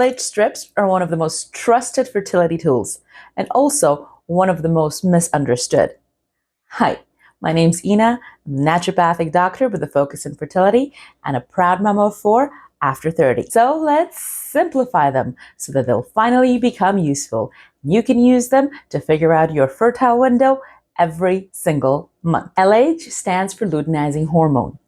LH strips are one of the most trusted fertility tools and also one of the most misunderstood. Hi, my name's Ina. I'm a naturopathic doctor with a focus in fertility and a proud mama of 4 after 30. So let's simplify them so that they'll finally become useful. You can use them to figure out your fertile window every single month. LH stands for luteinizing hormone,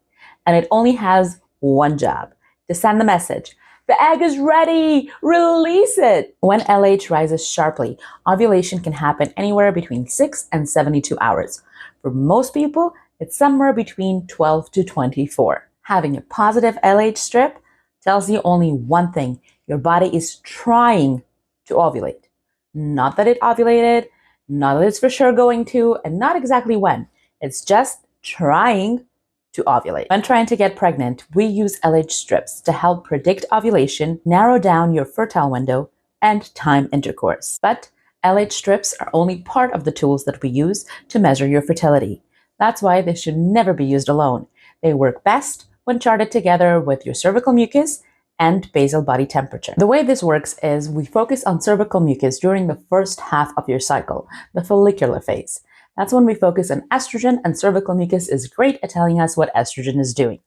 and it only has one job: to send the message. The egg is ready! Release it! When LH rises sharply, ovulation can happen anywhere between 6 and 72 hours. For most people, it's somewhere between 12 to 24. Having a positive LH strip tells you only one thing: your body is trying to ovulate. Not that it ovulated, not that it's for sure going to, and not exactly when. It's just trying to ovulate. When trying to get pregnant, we use LH strips to help predict ovulation, narrow down your fertile window, and time intercourse. But LH strips are only part of the tools that we use to measure your fertility. That's why they should never be used alone. They work best when charted together with your cervical mucus and basal body temperature. The way this works is we focus on cervical mucus during the first half of your cycle, the follicular phase. That's when we focus on estrogen, and cervical mucus is great at telling us what estrogen is doing.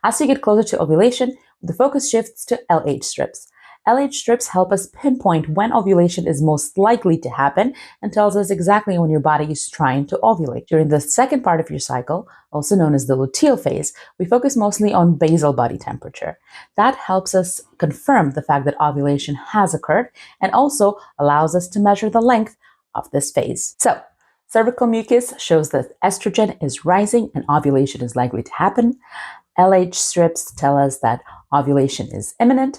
As you get closer to ovulation, the focus shifts to LH strips. LH strips help us pinpoint when ovulation is most likely to happen and tells us exactly when your body is trying to ovulate. During the second part of your cycle, also known as the luteal phase, we focus mostly on basal body temperature. That helps us confirm the fact that ovulation has occurred and also allows us to measure the length of this phase. So, cervical mucus shows that estrogen is rising and ovulation is likely to happen. LH strips tell us that ovulation is imminent,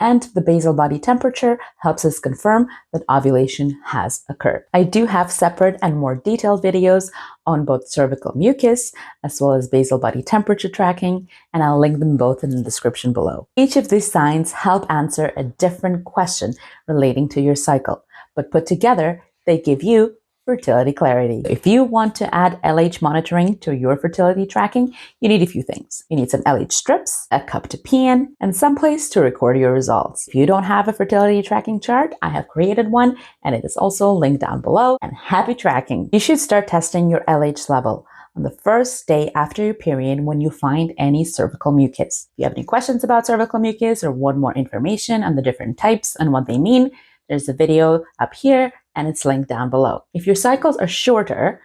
and the basal body temperature helps us confirm that ovulation has occurred. I do have separate and more detailed videos on both cervical mucus as well as basal body temperature tracking, and I'll link them both in the description below. Each of these signs help answer a different question relating to your cycle, but put together, they give you fertility clarity. If you want to add LH monitoring to your fertility tracking, you need a few things. You need some LH strips, a cup to pee in, and some place to record your results. If you don't have a fertility tracking chart, I have created one, and it is also linked down below. And happy tracking! You should start testing your LH level on the first day after your period when you find any cervical mucus. If you have any questions about cervical mucus or want more information on the different types and what they mean, there's a video up here and it's linked down below. If your cycles are shorter,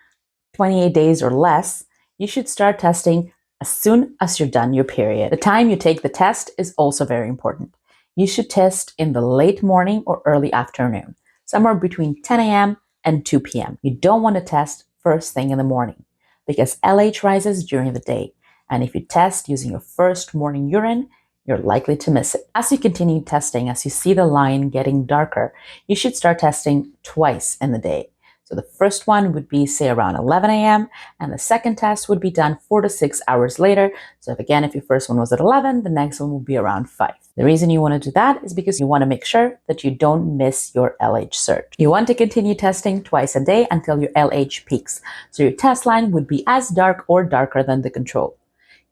28 days or less, you should start testing as soon as you're done your period. The time you take the test is also very important. You should test in the late morning or early afternoon, somewhere between 10 a.m. and 2 p.m. You don't want to test first thing in the morning because LH rises during the day. And if you test using your first morning urine, you're likely to miss it. As you continue testing, as you see the line getting darker, you should start testing twice in the day. So the first one would be, say, around 11 a.m., and the second test would be done 4 to 6 hours later. So if your first one was at 11, the next one will be around 5. The reason you want to do that is because you want to make sure that you don't miss your LH surge. You want to continue testing twice a day until your LH peaks. So your test line would be as dark or darker than the control.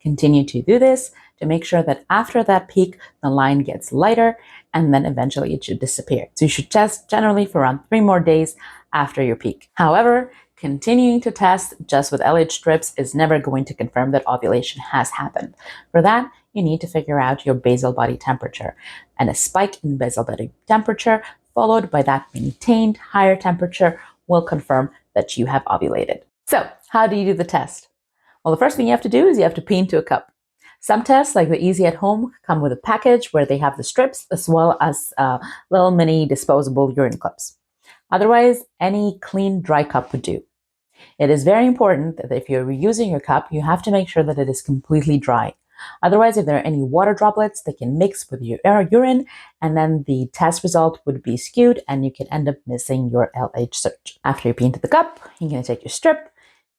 Continue to do this to make sure that after that peak, the line gets lighter and then eventually it should disappear. So you should test generally for around 3 more days after your peak. However, continuing to test just with LH strips is never going to confirm that ovulation has happened. For that, you need to figure out your basal body temperature, and a spike in basal body temperature followed by that maintained higher temperature will confirm that you have ovulated. So, how do you do the test? Well, the first thing you have to do is you have to pee into a cup. Some tests, like the Easy at Home, come with a package where they have the strips as well as little mini disposable urine cups. Otherwise, any clean, dry cup would do. It is very important that if you're reusing your cup, you have to make sure that it is completely dry. Otherwise, if there are any water droplets, they can mix with your urine, and then the test result would be skewed, and you can end up missing your LH surge. After you pee into the cup, you're going to take your strip,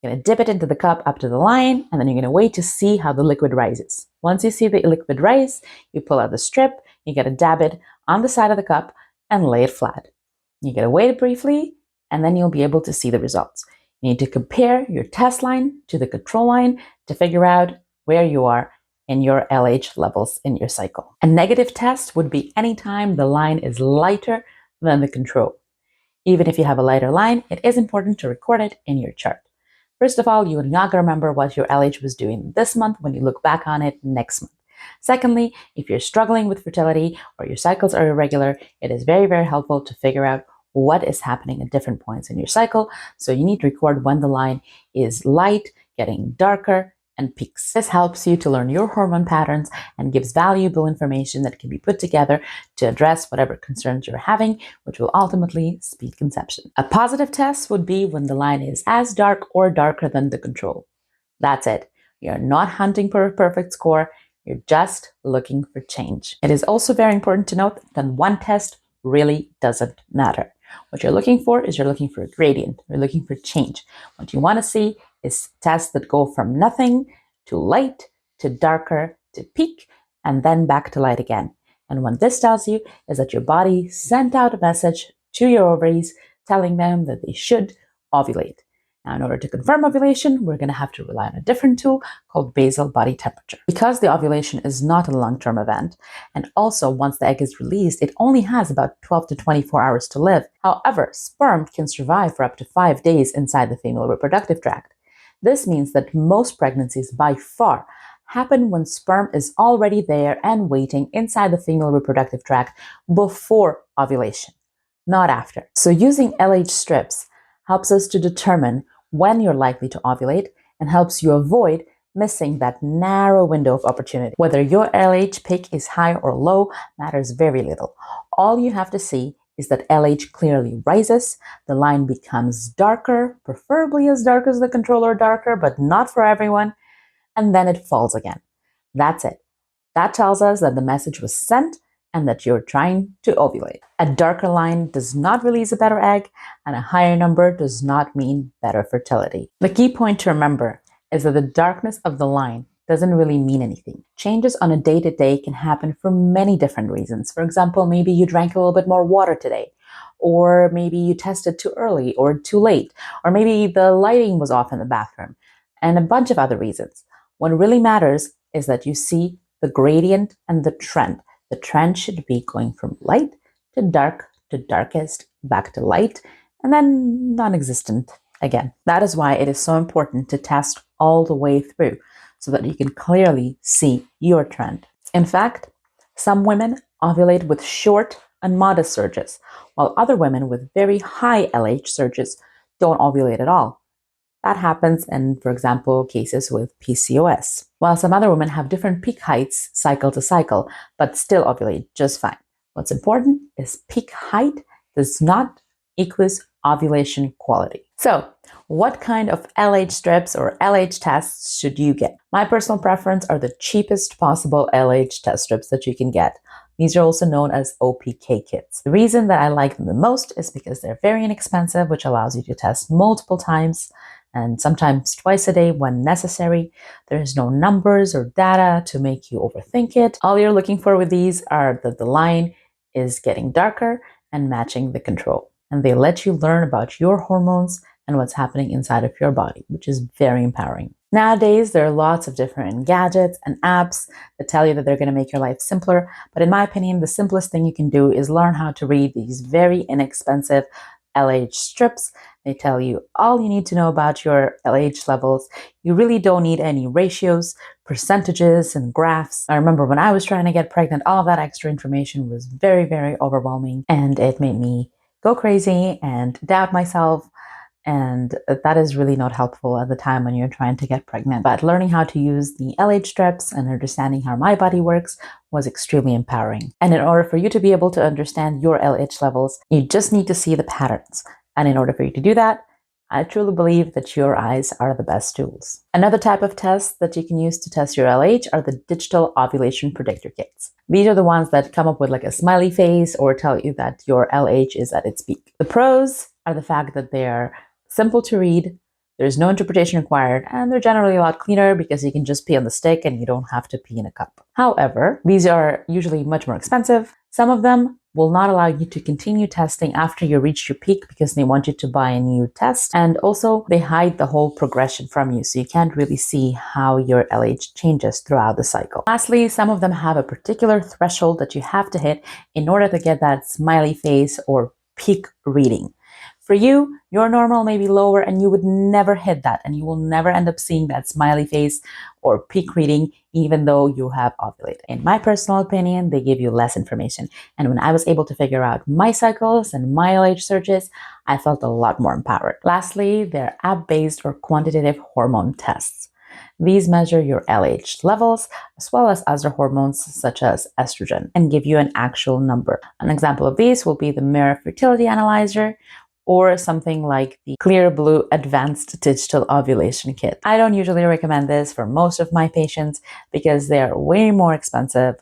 you're going to dip it into the cup up to the line, and then you're going to wait to see how the liquid rises. Once you see the liquid rise, you pull out the strip, you got to dab it on the side of the cup and lay it flat. You got to wait briefly, and then you'll be able to see the results. You need to compare your test line to the control line to figure out where you are in your LH levels in your cycle. A negative test would be anytime the line is lighter than the control. Even if you have a lighter line, it is important to record it in your chart. First of all, you are not going to remember what your LH was doing this month when you look back on it next month. Secondly, if you're struggling with fertility or your cycles are irregular, it is very, very helpful to figure out what is happening at different points in your cycle. So you need to record when the line is light, getting darker, and peaks. This helps you to learn your hormone patterns and gives valuable information that can be put together to address whatever concerns you're having, which will ultimately speed conception. A positive test would be when the line is as dark or darker than the control. That's it. You're not hunting for a perfect score. You're just looking for change. It is also very important to note that one test really doesn't matter. What you're looking for is you're looking for a gradient. You're looking for change. What you want to see is tests that go from nothing to light to darker to peak and then back to light again. And what this tells you is that your body sent out a message to your ovaries telling them that they should ovulate. Now, in order to confirm ovulation, we're going to have to rely on a different tool called basal body temperature. Because the ovulation is not a long-term event, and also once the egg is released, it only has about 12 to 24 hours to live. However, sperm can survive for up to 5 days inside the female reproductive tract. This means that most pregnancies by far happen when sperm is already there and waiting inside the female reproductive tract before ovulation, not after. So using LH strips helps us to determine when you're likely to ovulate and helps you avoid missing that narrow window of opportunity. Whether your LH peak is high or low matters very little. All you have to see is that LH clearly rises, the line becomes darker, preferably as dark as the control or darker, but not for everyone, and then it falls again. That's it. That tells us that the message was sent and that you're trying to ovulate. A darker line does not release a better egg, and a higher number does not mean better fertility. The key point to remember is that the darkness of the line doesn't really mean anything. Changes on a day-to-day can happen for many different reasons. For example, maybe you drank a little bit more water today, or maybe you tested too early or too late, or maybe the lighting was off in the bathroom, and a bunch of other reasons. What really matters is that you see the gradient and the trend. The trend should be going from light to darkest, back to light, and then non-existent again. That is why it is so important to test all the way through so that you can clearly see your trend. In fact, some women ovulate with short and modest surges, while other women with very high LH surges don't ovulate at all. That happens in, for example, cases with PCOS, while some other women have different peak heights cycle to cycle, but still ovulate just fine. What's important is peak height does not equals ovulation quality. So, what kind of LH strips or LH tests should you get? My personal preference are the cheapest possible LH test strips that you can get. These are also known as OPK kits. The reason that I like them the most is because they're very inexpensive, which allows you to test multiple times and sometimes twice a day when necessary. There's no numbers or data to make you overthink it. All you're looking for with these are that the line is getting darker and matching the control. And they let you learn about your hormones and what's happening inside of your body, which is very empowering. Nowadays, there are lots of different gadgets and apps that tell you that they're going to make your life simpler. But in my opinion, the simplest thing you can do is learn how to read these very inexpensive LH strips. They tell you all you need to know about your LH levels. You really don't need any ratios, percentages, and graphs. I remember when I was trying to get pregnant, all of that extra information was very, very overwhelming, and it made me go crazy and doubt myself. And that is really not helpful at the time when you're trying to get pregnant. But learning how to use the LH strips and understanding how my body works was extremely empowering. And in order for you to be able to understand your LH levels, you just need to see the patterns. And in order for you to do that, I truly believe that your eyes are the best tools. Another type of test that you can use to test your LH are the digital ovulation predictor kits. These are the ones that come up with like a smiley face or tell you that your LH is at its peak. The pros are the fact that they are simple to read, there's no interpretation required, and they're generally a lot cleaner because you can just pee on the stick and you don't have to pee in a cup. However, these are usually much more expensive, Some of them will not allow you to continue testing after you reach your peak because they want you to buy a new test. And also, they hide the whole progression from you, so you can't really see how your LH changes throughout the cycle. Lastly, some of them have a particular threshold that you have to hit in order to get that smiley face or peak reading. For you, your normal may be lower and you would never hit that, and you will never end up seeing that smiley face or peak reading even though you have ovulated. In my personal opinion, they give you less information. And when I was able to figure out my cycles and my LH surges, I felt a lot more empowered. Lastly, they're app-based or quantitative hormone tests. These measure your LH levels as well as other hormones such as estrogen and give you an actual number. An example of these will be the Mirror Fertility Analyzer or something like the Clear Blue Advanced Digital Ovulation Kit. I don't usually recommend this for most of my patients because they're way more expensive.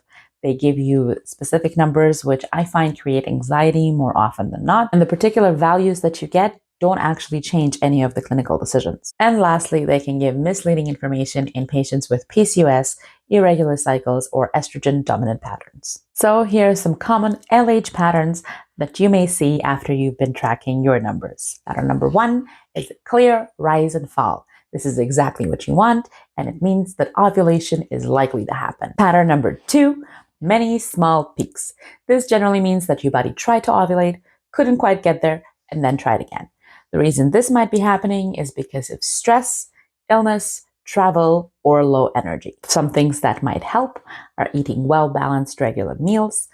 They give you specific numbers, which I find create anxiety more often than not. And the particular values that you get don't actually change any of the clinical decisions. And lastly, they can give misleading information in patients with PCOS, irregular cycles, or estrogen dominant patterns. So here are some common LH patterns that you may see after you've been tracking your numbers. Pattern number 1 is a clear rise and fall. This is exactly what you want, and it means that ovulation is likely to happen. Pattern number 2, many small peaks. This generally means that your body tried to ovulate, couldn't quite get there, and then tried again. The reason this might be happening is because of stress, illness, travel, or low energy. Some things that might help are eating well-balanced regular meals,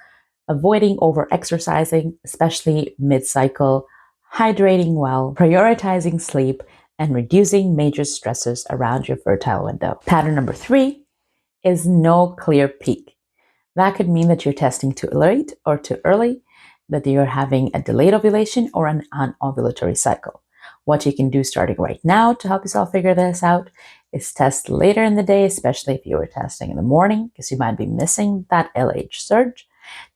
avoiding over-exercising, especially mid-cycle, hydrating well, prioritizing sleep, and reducing major stressors around your fertile window. Pattern number 3 is no clear peak. That could mean that you're testing too late or too early, that you're having a delayed ovulation or an anovulatory cycle. What you can do starting right now to help yourself figure this out is test later in the day, especially if you were testing in the morning, because you might be missing that LH surge.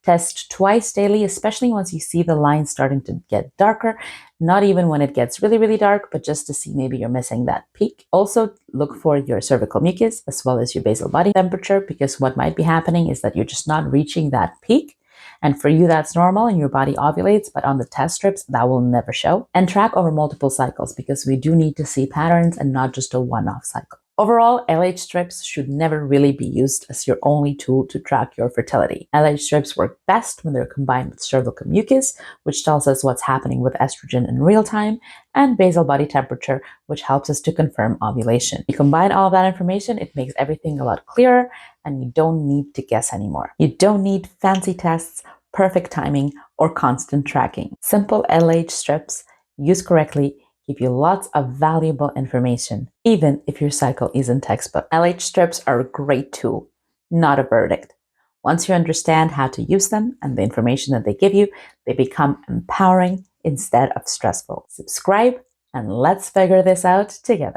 Test twice daily, especially once you see the line starting to get darker, not even when it gets really, really dark, but just to see maybe you're missing that peak. Also, look for your cervical mucus as well as your basal body temperature, because what might be happening is that you're just not reaching that peak. And for you, that's normal and your body ovulates, but on the test strips, that will never show. And track over multiple cycles because we do need to see patterns and not just a one-off cycle. Overall, LH strips should never really be used as your only tool to track your fertility. LH strips work best when they're combined with cervical mucus, which tells us what's happening with estrogen in real time, and basal body temperature, which helps us to confirm ovulation. You combine all of that information, it makes everything a lot clearer, and you don't need to guess anymore. You don't need fancy tests, perfect timing, or constant tracking. Simple LH strips, used correctly, give you lots of valuable information, even if your cycle isn't textbook. LH strips are a great tool, not a verdict. Once you understand how to use them and the information that they give you, they become empowering instead of stressful. Subscribe and let's figure this out together.